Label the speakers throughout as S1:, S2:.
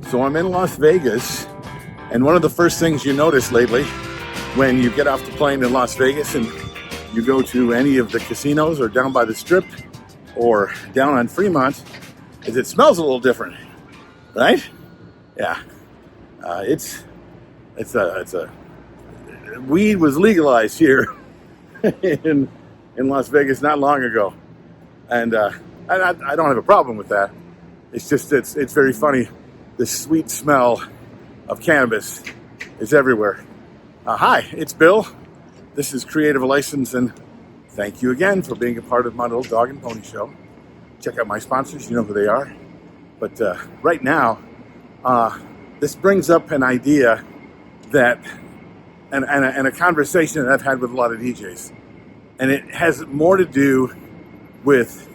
S1: So I'm in Las Vegas, and one of the first things you notice lately when you get off the plane in Las Vegas and you go to any of the casinos or down by the Strip or down on Fremont is it smells a little different, right? Yeah, it's a weed was legalized here in Las Vegas not long ago, and I don't have a problem with that. It's just it's very funny. The sweet smell of cannabis is everywhere. Hi, it's Bill. This is Creative License, and thank you again for being a part of my little dog and pony show. Check out my sponsors, you know who they are. But right now, this brings up an idea that, and a conversation that I've had with a lot of DJs. And it has more to do with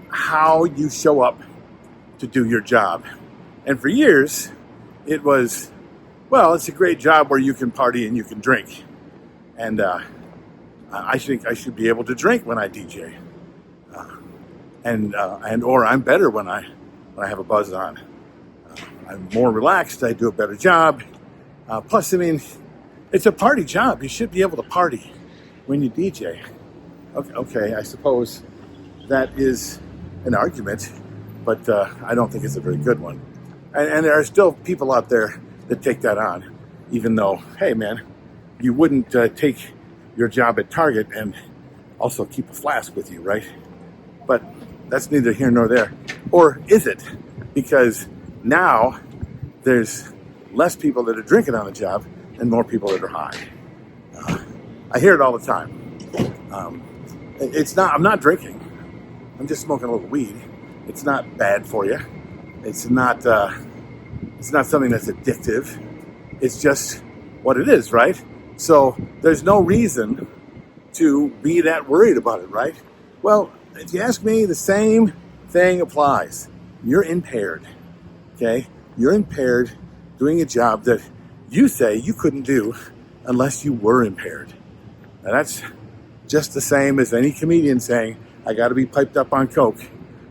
S1: how you show up to do your job. And for years, it was, well, it's a great job where you can party and you can drink. And I think I should be able to drink when I DJ. And or I'm better when I have a buzz on. I'm more relaxed. I do a better job. Plus, I mean, it's a party job. You should be able to party when you DJ. Okay, I suppose that is an argument, but I don't think it's a very good one. And there are still people out there that take that on, even though, hey, man, you wouldn't take your job at Target and also keep a flask with you, right? But that's neither here nor there. Or is it? Because now there's less people that are drinking on the job and more people that are high. I hear it all the time. I'm not drinking. I'm just smoking a little weed. It's not bad for you. It's not something that's addictive. It's just what it is, right? So there's no reason to be that worried about it, right? Well, if you ask me, the same thing applies. You're impaired, okay? You're impaired doing a job that you say you couldn't do unless you were impaired. Now that's just the same as any comedian saying, I got to be piped up on coke,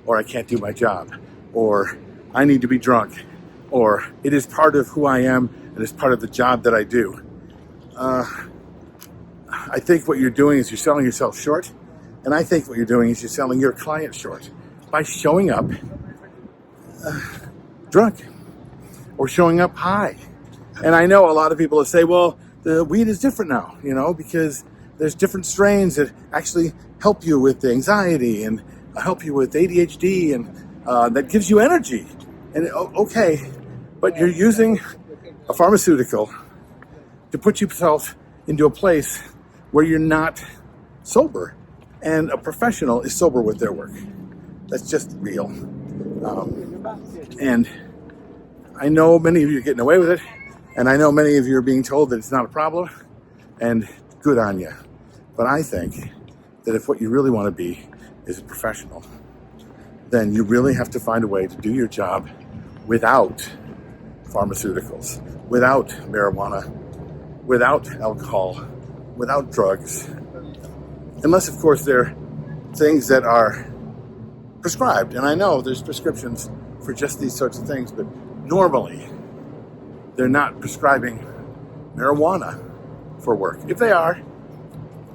S1: or I can't do my job, or I need to be drunk, or it is part of who I am and it's part of the job that I do. I think what you're doing is you're selling yourself short, and I think what you're doing is you're selling your client short by showing up drunk or showing up high. And I know a lot of people will say, well, the weed is different now, you know, because there's different strains that actually help you with anxiety and help you with ADHD and that gives you energy. And okay, but you're using a pharmaceutical to put yourself into a place where you're not sober. And a professional is sober with their work. That's just real. And I know many of you are getting away with it. And I know many of you are being told that it's not a problem. And good on you. But I think that if what you really want to be is a professional, then you really have to find a way to do your job without pharmaceuticals, without marijuana, without alcohol, without drugs. Unless, of course, they're things that are prescribed. And I know there's prescriptions for just these sorts of things, but normally they're not prescribing marijuana for work. If they are,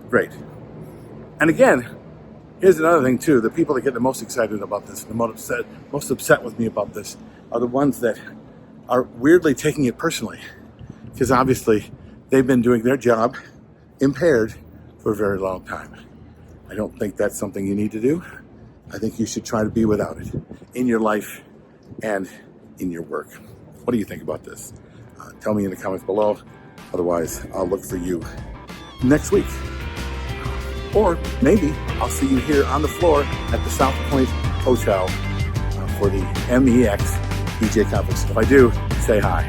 S1: great. And again, here's another thing too. The people that get the most excited about this, the most upset with me about this, are the ones that are weirdly taking it personally. Because obviously they've been doing their job impaired for a very long time. I don't think that's something you need to do. I think you should try to be without it in your life and in your work. What do you think about this? Tell me in the comments below. Otherwise, I'll look for you next week. Or maybe I'll see you here on the floor at the South Point Hotel for the MEX DJ Conference. If I do, say hi.